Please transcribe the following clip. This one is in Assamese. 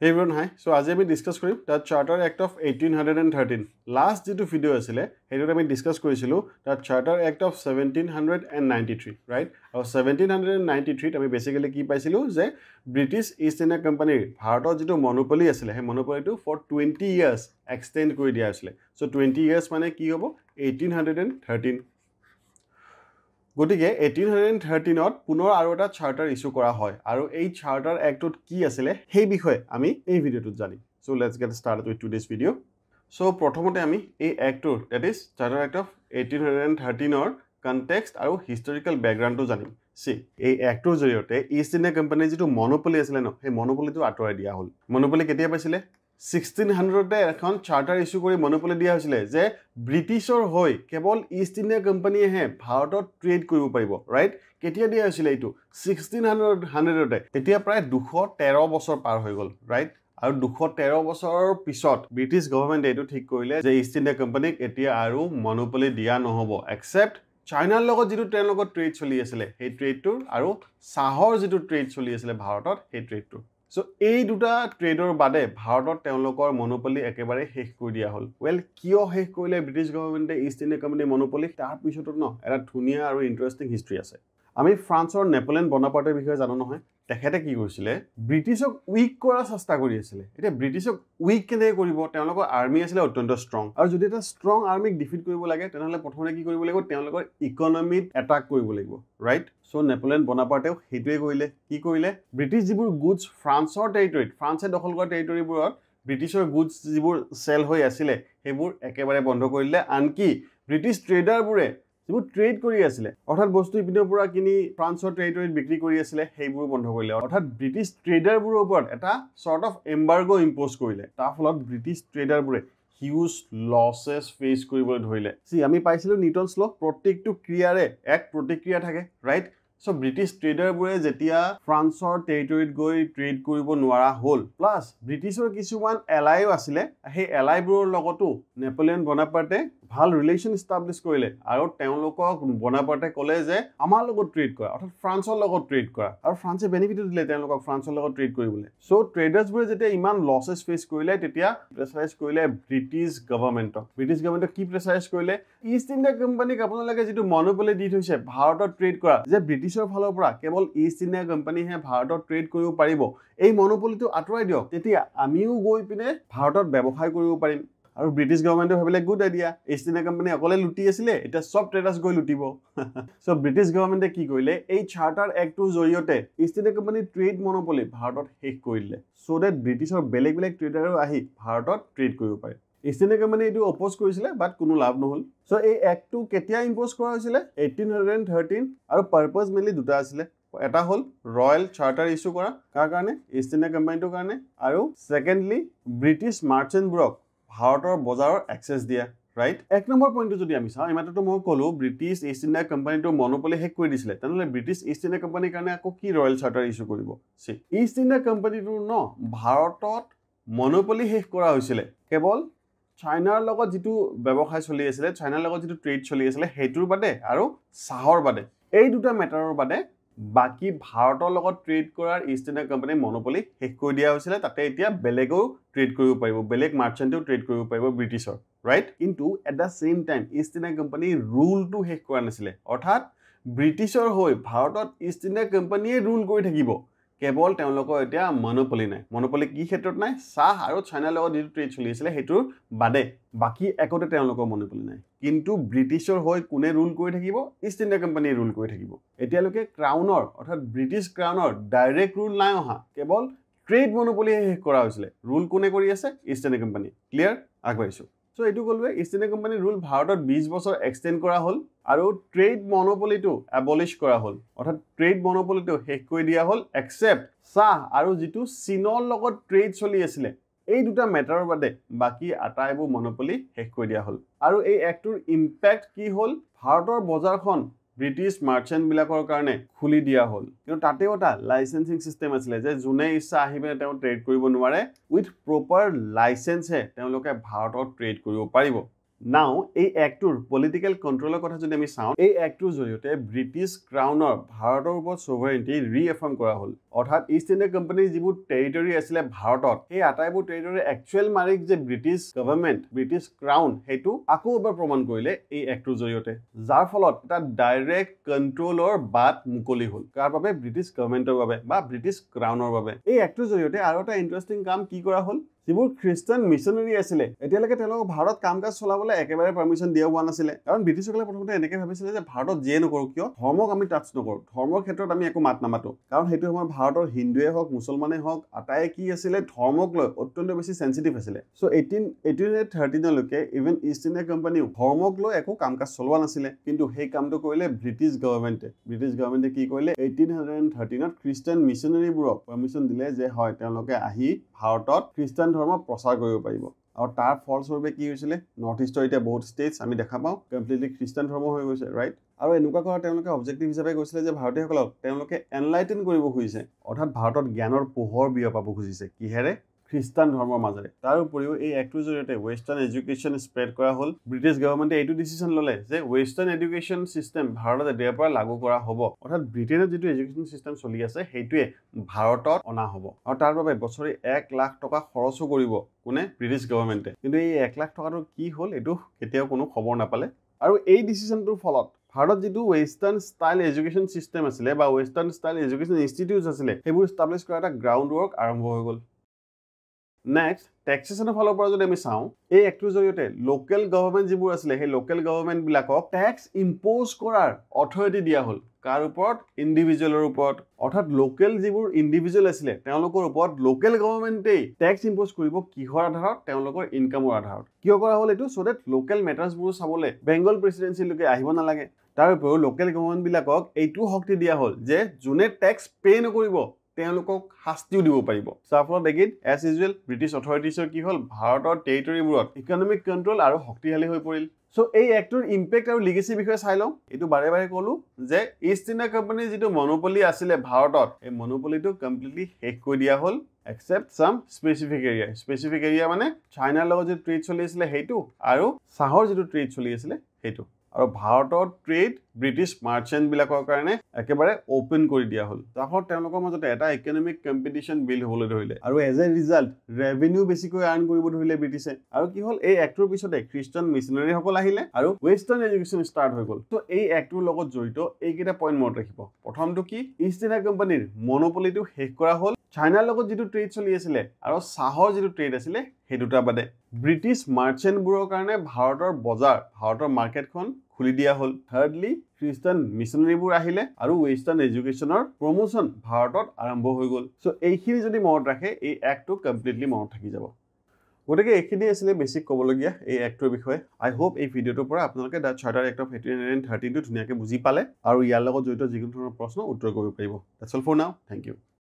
Hey everyone, hi. So, as we discuss the Charter Act of 1813. Last video asile, we discuss the Charter Act of 1793, right? Or 1793, we basically keep the British East India Company, Bharat monopoly asile, monopoly for 20 years extend koi dia asile. So 20 years mane ki hobo 1813. গটিকে 1813ত পুনৰ আৰু এটা চাৰ্টাৰ ইস্যু কৰা হয় আৰু এই চাৰ্টাৰ এক্টত কি আছিল সেই বিষয়ে আমি এই ভিডিওটোত জানিম so let's get started with today's video so প্ৰথমতে আমি এই এক্টৰ that is charter act of 1813 ৰ কনটেক্সট আৰু হিষ্টৰিকেল ব্যাকগ্ৰাউণ্ডটো জানিম সি এই এক্টৰ জৰিয়তে ইষ্ট ইণ্ডিয়া কোম্পানী যেটো মনোপলি আছিল ন সেই মনোপলিটো আঁতৰাই দিয়া হ'ল মনোপলি কেতিয়া পাইছিলে 1600 এখন চাৰ্টাৰ ইস্যু কৰি মনোপলি দিয়া হৈছিল যে ব্ৰিটিছৰ হৈ কেৱল ইষ্ট ইণ্ডিয়া কোম্পানীয়ে হে ভাৰতত ট্ৰেড কৰিব পাৰিব ৰাইট কেতিয়া দিয়া হৈছিল এইটো 1600 তেতিয়া প্ৰায় 213 বছৰ পাৰ হৈ গল ৰাইট আৰু 213 বছৰৰ পিছত ব্ৰিটিছ গভৰ্ণমেণ্টে এইটো ঠিক কৰিলে যে ইষ্ট ইণ্ডিয়া কোম্পানীক এতিয়া আৰু মনোপলি দিয়া নহব এক্সেপ্ট চাইনাৰ লগত যেটো ট্ৰেড লগত ট্ৰেড চলি আছিল সেই ট্ৰেডটোৰ আৰু চাহৰ যেটো ট্ৰেড চলি আছিল ভাৰতত সেই ট্ৰেডটো সো এই দুটা ট্ৰেডৰ বাদে ভাৰতত তেওঁলোকৰ মনোপলি একেবাৰে শেষ কৰি দিয়া হ'ল ওয়েল কিয় শেষ কৰিলে ব্ৰিটিছ গভৰ্ণমেণ্টে ইষ্ট ইণ্ডিয়া কোম্পানী মনোপলি তাৰ পিছতো ন এটা ধুনিয়া আৰু ইন্টাৰেষ্টিং হিষ্টৰী আছে আমি ফ্ৰান্সৰ নেপোলিয়ন বনাপাৰ্টেৰ বিষয়ে জানো নহয় তেখেতে কি কৰিছিলে ব্ৰিটিছক উইক কৰাৰ চেষ্টা কৰি আছিল এতিয়া ব্ৰিটিছক উইক কেনে কৰিব তেওঁলোকৰ আৰ্মি আছিল অত্যন্ত ষ্ট্ৰং আৰু যদি এটা ষ্ট্ৰং আৰ্মিক ডিফিট কৰিব লাগে তেনেহলে প্ৰথমে কি কৰিব লাগিব তেওঁলোকৰ ইকনমিত এটাক কৰিব লাগিব ৰাইট সো নেপোলিয়ন বনাপাৰ্টেও হেতুৱে কৰিলে কি কৰিলে ব্ৰিটিছ যিবোৰ গুডছ ফ্ৰান্সৰ টেৰিটৰিত ফ্ৰান্সে দখল কৰা টেৰিটৰিবোৰত ব্ৰিটিছৰ গুডছ যিবোৰ সেল হৈ আছিল হেবোৰ একেবাৰে বন্ধ কৰিলে আনকি ব্ৰিটিছ ট্ৰেডাৰবোৰে যিবোৰ ট্ৰেড কৰি আছিল অৰ্থাৎ বস্তু ইপিনৰ পৰা কিনি ফ্ৰান্সৰ টেৰিটৰিত বিক্ৰী কৰি আছিল হেবোৰ বন্ধ কৰিলে অৰ্থাৎ ব্ৰিটিছ ট্ৰেডাৰবোৰৰ ওপৰত এটা সৰ্ট অফ এম্বাৰ্গো ইম্পোজ কৰিলে তাৰ ফলত ব্ৰিটিছ ট্ৰেডাৰবোৰে হিউজ লসেস ফেস কৰিবলৈ ধৰিলে সি আমি পাইছিলো নিউটনছ ল প্ৰত্যেকটো ক্ৰিয়াৰে এক প্ৰতিক্ৰিয়া থাকে ৰাইট সো ব্ৰিটিছ ট্ৰেডাৰবোৰে যেতিয়া ফ্ৰান্সৰ টেৰিটৰিত গৈ ট্ৰেড কৰিব নোৱাৰা হ'ল প্লাস ব্ৰিটিছৰ কিছুমান এলাইও আছিল সেই এলাইবোৰৰ লগতো নেপোলিয়ন বনাপাৰ্টে ভাল ৰিলেশন এস্টাবলিশ কৰিলে আৰু তেওঁলোকক বনাপাৰ্টে ক'লে যে আমাৰ লগত ট্ৰেড কৰা অৰ্থাৎ ফ্ৰান্সৰ লগত ট্ৰেড কৰা আৰু ফ্ৰান্সে বেনিফিট দিলে তেওঁলোকক ফ্ৰান্সৰ লগত ট্ৰেড কৰিবলৈ সো ট্ৰেডাৰ্ছবোৰে যেতিয়া ইমান লসেস ফেস কৰিলে তেতিয়া প্ৰেছাৰাইজ কৰিলে ব্ৰিটিছ গভৰ্ণমেণ্টক কি প্ৰেছাৰাইজ কৰিলে ইষ্ট ইণ্ডিয়া কোম্পানীক আপোনালোকে যেটো মনোপলি দি থৈছে ভাৰতত ট্ৰেড কৰা যে ব্ৰিটিছৰ ফালৰ পৰা কেৱল ইষ্ট ইণ্ডিয়া কোম্পানীহে ভাৰতত ট্ৰেড কৰিব পাৰিব এই মনোপলিটো আঁতৰাই দিয়ক তেতিয়া আমিও গৈ পিনে ভাৰতত ব্যৱসায় কৰিব পাৰিম আৰু ব্ৰিটিছ গভৰ্ণমেণ্টে ভাবিলে good idea east India company অকলে লুটি আছিল এটা সব ট্ৰেডাৰ্ছ গৈ লুটিব সো ব্ৰিটিছ গভৰ্ণমেণ্টে কি কৰিলে এই চাৰ্টাৰ এক্টৰ জৰিয়তে east India company trade monopoly ভাৰতত শেষ কৰিলে সো দ্যাট ব্ৰিটিছৰ বেলেগ বেলেগ ট্ৰেডাৰো আহি ভাৰতত ট্ৰেড কৰিব পাৰে ইষ্ট ইণ্ডিয়া কোম্পানী এটো অপোজ কৰিছিলে বাট কোনো লাভ নহল সো এই এক্টটো কেতিয়া ইম্পোজ কৰা হৈছিল 1813 আৰু পাৰপাস মেইনলি দুটা আছিল এটা হল ৰয়েল চাৰ্টাৰ ইস্যু কৰা কাৰ কাৰণে ইষ্ট ইণ্ডিয়া কোম্পানীৰ কাৰণে আৰু সেকেন্ডলি ব্ৰিটিছ মাৰ্চেন্টবোৰক ভাৰতৰ বজাৰৰ এক্সেস দিয়া ৰাইট এক নম্বৰ পইণ্টটো যদি আমি চাওঁ ইমানটো মই ক'লো ব্ৰিটিছ ইষ্ট ইণ্ডিয়া কোম্পানীটো মনোপলি শেষ কৰি দিছিলে তেনেহলে ব্ৰিটিছ ইষ্ট ইণ্ডিয়া কোম্পানীৰ কাৰণে আকৌ কি ৰয়েল চাৰ্টাৰ ইস্যু কৰিব সি ইষ্ট ইণ্ডিয়া কোম্পানীটো ন ভাৰতত মনোপলি শেষ কৰা হৈছিল কেৱল চাইনাৰ লগত যেটো ব্যৱসায় চলি আছিল চাইনাৰ লগত যেটো ট্ৰেড চলি আছিল হেতুৰ বাদে আৰু চাহৰ বাদে এই দুটা মেটাৰৰ বাদে বাকি ভাৰতৰ লগত ট্ৰেড কৰাৰ ইষ্ট ইণ্ডিয়া কোম্পানী মনোপলি শেষ কৰি দিয়া হৈছিল তাতে এতিয়া বেলেগও ট্ৰেড কৰিব পাৰিব বেলেগ মাৰ্চেন্টেও ট্ৰেড কৰিব পাৰিব ব্ৰিটিছৰ ৰাইট কিন্তু at the same time East India Company ৰুলটো শেষ কৰা নাছিল অৰ্থাৎ ব্ৰিটিছৰ হৈ ভাৰতত ইষ্ট ইণ্ডিয়া কোম্পানীয়ে ৰুল কৰি থাকিব কেৱল তেওঁলোকৰ এতিয়া মনোপলি নাই মনোপলি কি ক্ষেত্ৰত নাই চাহ আৰু চাইনাৰ লগত যেটো ট্ৰেড চলি আছিল হেতুৰ বাদে বাকি একোতে তেওঁলোকৰ মনোপলি নাই কিন্তু ব্ৰিটিছৰ হৈ কোনে ৰুল কৰি থাকিব ইষ্ট ইণ্ডিয়া কোম্পানীয়ে ৰুল কৰি থাকিব এতিয়ালৈকে ক্ৰাউনৰ অৰ্থাৎ ব্ৰিটিছ ক্ৰাউনৰ ডাইৰেক্ট ৰুল নাই অহা কেৱল ট্ৰেড মনোপলি শেষ কৰা হৈছিল ৰুল কোনে কৰি আছে ইষ্ট ইণ্ডিয়া কোম্পানী ক্লিয়াৰ আগবাঢ়িছো সো এটো কলৱে ইষ্ট ইণ্ডিয়া কোম্পানী ৰুল ভাৰতত 20 বছৰ এক্সটেন্ড কৰা হ'ল আৰু ট্ৰেড মনোপলিটো এবলিশ কৰা হ'ল অৰ্থাৎ ট্ৰেড মনোপলিটো শেষ কৰি দিয়া হ'ল এক্সেপ্ট চাহ আৰু যেটো চীনৰ লগত ট্ৰেড চলি আছিল এই দুটা মেটাৰৰ বাদে বাকি আটাইবোৰ মনোপলি শেষ কৰি দিয়া হ'ল আৰু এই এক্টৰ ইম্প্যাক্ট কি হ'ল ভাৰতৰ বজাৰখন ব্ৰিটিছ মাৰ্চেন্ট বিলাকৰ কাৰণে খুলি দিয়া হ'ল কিন্তু তাতেও এটা লাইসেন্সিং সিস্টেম আছিল যে জুনে ইচ্ছা আহিবে তেওঁ ট্ৰেড কৰিব নোৱাৰে উইথ প্ৰপাৰ লাইসেন্স হে তেওঁলোকে ভাৰতত ট্ৰেড কৰিব পাৰিব নাও এই এক্টৰ পলিটিক্যাল কন্ট্ৰোলৰ কথা যদি আমি চাওঁ এই এক্টৰ জৰিয়তে ব্ৰিটিছ ক্ৰাউনৰ ভাৰতৰ ওপৰত সোভাৰেনিটি ৰিএফাৰ্ম কৰা হ'ল অৰ্থাৎ ইষ্ট ইণ্ডিয়া কোম্পানীৰ যিবোৰ টেৰিটৰি আছিলে ভাৰতত এই আটাইবোৰ টেৰিটৰি একচুৱেল মালিক যে ব্ৰিটিছ গভৰ্ণমেণ্ট ব্ৰিটিছ ক্ৰাউন হেতু আকৌ এবাৰ প্ৰমাণ কৰিলে এই এক্টৰ জৰিয়তে যাৰ ফলত এটা ডাইৰেক্ট কন্ট্ৰোলৰ বাট মুকলি হ'ল কাৰ বাবে ব্ৰিটিছ গভৰ্ণমেণ্টৰ বাবে বা ব্ৰিটিছ ক্ৰাউনৰ বাবে এই এক্টৰ জৰিয়তে আৰু এটা ইণ্টাৰেষ্টিং কাম কি কৰা হ'ল যিবোৰ খ্ৰীষ্টান মিছনাৰী আছিলে এতিয়ালৈকে তেওঁলোকক ভাৰত কাম কাজ চলাবলৈ একেবাৰে পাৰ্মিশ্যন দিয়া হোৱা নাছিলে কাৰণ ব্ৰিটিছসকলে প্ৰথমতে এনেকৈ ভাবিছিলে যে ভাৰতত যিয়ে নকৰোঁ কিয় ধৰ্মক আমি টাচ নকৰোঁ ধৰ্মৰ ক্ষেত্ৰত আমি একো মাত নামাতো কাৰণ সেইটো সময়ত ভাৰতৰ হিন্দুৱে হওক মুছলমানে হওক আটাই কি আছিলে ধৰ্মক লৈ অত্যন্ত বেছি চেঞ্চিটিভ আছিলে চ' 1813লৈকে ইভেন ইষ্ট ইণ্ডিয়া কোম্পানীও ধৰ্মক লৈ একো কাম কাজ চলোৱা নাছিলে কিন্তু সেই কামটো কৰিলে ব্ৰিটিছ গভৰ্ণমেণ্টে কি কৰিলে 1813ত খ্ৰীষ্টান মিছনাৰীবোৰক পাৰ্মিশ্যন দিলে যে হয় তেওঁলোকে আহি ভাৰতত খ্ৰীষ্টান ধৰ্ম প্ৰচাৰ কৰিব পাৰিব আৰু তাৰ ফলস্বৰূপে কি হৈছিলে নৰ্থ ইষ্টৰ এতিয়া বহুত ষ্টেটছ আমি দেখা পাওঁ কমপ্লিটলি খ্ৰীষ্টান ধৰ্ম হৈ গৈছে ৰাইট আৰু এনেকুৱা কৰা তেওঁলোকে অবজেক্টিভ হিচাপে কৈছিলে যে ভাৰতীয়সকলক তেওঁলোকে এনলাইটেন কৰিব খুজিছে অৰ্থাৎ ভাৰতত জ্ঞানৰ পোহৰ বিয়পাব খুজিছে কিহেৰে খ্ৰীষ্টান ধৰ্মৰ মাজেৰে তাৰ উপৰিও এই এক্টৰ জৰিয়তে ৱেষ্টাৰ্ণ এডুকেশ্যন স্প্ৰেড কৰা হ'ল ব্ৰিটিছ গভৰ্ণমেণ্টে এইটো ডিচিশ্যন ল'লে যে ৱেষ্টাৰ্ণ এডুকেশ্যন চিষ্টেম ভাৰতত এতিয়াৰ পৰা লাগু কৰা হ'ব অৰ্থাৎ ব্ৰিটেইনত যিটো এডুকেশ্যন চিষ্টেম চলি আছে সেইটোৱে ভাৰতত অনা হ'ব আৰু তাৰ বাবে বছৰি 1 লাখ টকা খৰচো কৰিব কোনে ব্ৰিটিছ গভৰ্ণমেণ্টে কিন্তু এই 1 লাখ টকাটো কি হ'ল এইটো কেতিয়াও কোনো খবৰ নাপালে আৰু এই ডিচিশ্যনটোৰ ফলত ভাৰতত যিটো ৱেষ্টাৰ্ণ ষ্টাইল এডুকেশ্যন চিষ্টেম আছিলে বা ৱেষ্টাৰ্ণ ষ্টাইল এডুকেশ্যন ইনষ্টিটিউটছ আছিলে সেইবোৰ ষ্টাব্লিছ কৰা এটা গ্ৰাউণ্ড ৱৰ্ক আৰম্ভ হৈ গ'ল নেক্সট টেক্সেশ্যনৰ ফালৰ পৰা যদি আমি চাওঁ এই এক্টৰ জৰিয়তে লোকেল গভৰ্ণমেণ্ট যিবোৰ আছিলে সেই লোকেল গভৰ্ণমেণ্টবিলাকক টেক্স ইম্প'জ কৰাৰ অথৰিটি দিয়া হ'ল কাৰ ওপৰত ইণ্ডিভিজুৱেলৰ ওপৰত অৰ্থাৎ লোকেল যিবোৰ ইণ্ডিভিজুৱেল আছিলে তেওঁলোকৰ ওপৰত লোকেল গভৰ্ণমেণ্টেই টেক্স ইম্প'জ কৰিব কিহৰ আধাৰত তেওঁলোকৰ ইনকামৰ আধাৰত কিয় কৰা হ'ল এইটো চ' ডেট লোকেল মেটাৰ্ছবোৰ চাবলৈ বেংগল প্ৰেচিডেঞ্চিলৈকে আহিব নালাগে তাৰ উপৰিও লোকেল গভৰ্ণমেণ্টবিলাকক এইটো শক্তি দিয়া হ'ল যে যোনে টেক্স পে' নকৰিব তেওঁলোকক শাস্তিও দিব পাৰিব যাৰ ফলত এগেইন এজ ইউজুৱেল ব্ৰিটিছ অথৰিটিছৰ কি হ'ল ভাৰতৰ টেৰিটৰিবোৰত ইকনমিক কণ্ট্ৰল আৰু শক্তিশালী হৈ পৰিল চ' এই এক্টৰ ইম্পেক্ট আৰু লিগেচিৰ বিষয়ে চাই লওঁ এইটো বাৰে বাৰে ক'লো যে ইষ্ট ইণ্ডিয়া কোম্পানীৰ যিটো মনোপলি আছিলে ভাৰতত এই মনোপলিটো কমপ্লিটলি শেষ কৰি দিয়া হ'ল except some specific area মানে চাইনাৰ লগত যে ট্ৰেড চলি আছিলে সেইটো আৰু চাহৰ যিটো ট্ৰেড চলি আছিলে সেইটো আৰু ভাৰতৰ ট্ৰেড ব্ৰিটিছ মাৰ্চেণ্টবিলাকৰ কাৰণে একেবাৰে অপেন কৰি দিয়া হ'ল যাৰ ফলত তেওঁলোকৰ মাজতে এটা ইকনমিক কম্পিটিশ্যন বিল্ড হ'বলৈ ধৰিলে আৰু এজ এ ৰিজাল্ট ৰেভিনিউ বেছিকৈ আৰ্ণ কৰিব ধৰিলে ব্ৰিটিছে আৰু কি হ'ল এই এক্টৰ পিছতে খ্ৰীষ্টান মিছনাৰীসকল আহিলে আৰু ৱেষ্টাৰ্ণ এডুকেশ্যন ষ্টাৰ্ট হৈ গ'ল ত' এই এক্টৰ লগত জড়িত এইকেইটা পইণ্ট মনত ৰাখিব প্ৰথমটো কি ইষ্ট ইণ্ডিয়া কোম্পানীৰ মনোপলিটো শেষ কৰা হ'ল চাইনাৰ লগত যিটো ট্ৰেড চলি আছিলে আৰু চাহৰ যিটো ট্ৰেড আছিলে সেই দুটা বাদে ব্ৰিটিছ মাৰ্চেণ্টবোৰৰ কাৰণে ভাৰতৰ বজাৰ ভাৰতৰ মাৰ্কেটখন খুলি দিয়া হ'ল থাৰ্ডলি খ্ৰীষ্টান মিছনাৰীবোৰ আহিলে আৰু ৱেষ্টাৰ্ণ এডুকেশ্যনৰ প্ৰমোশ্যন ভাৰতত আৰম্ভ হৈ গ'ল চ' এইখিনি যদি মনত ৰাখে এই এক্টটো কমপ্লিটলি মনত থাকি যাব গতিকে এইখিনি আছিলে বেছিক ক'বলগীয়া এই এক্টৰ বিষয়ে আই হোপ এই ভিডিঅ'টোৰ পৰা আপোনালোকে দ্য চাৰ্টাৰ এক্ট অফ 1813টো ধুনীয়াকৈ বুজি পালে আৰু ইয়াৰ লগত জড়িত যিকোনো ধৰণৰ প্ৰশ্ন উত্তৰ কৰিব পাৰিব দ্যাটছ অল ফৰ নাও থেংক ইউ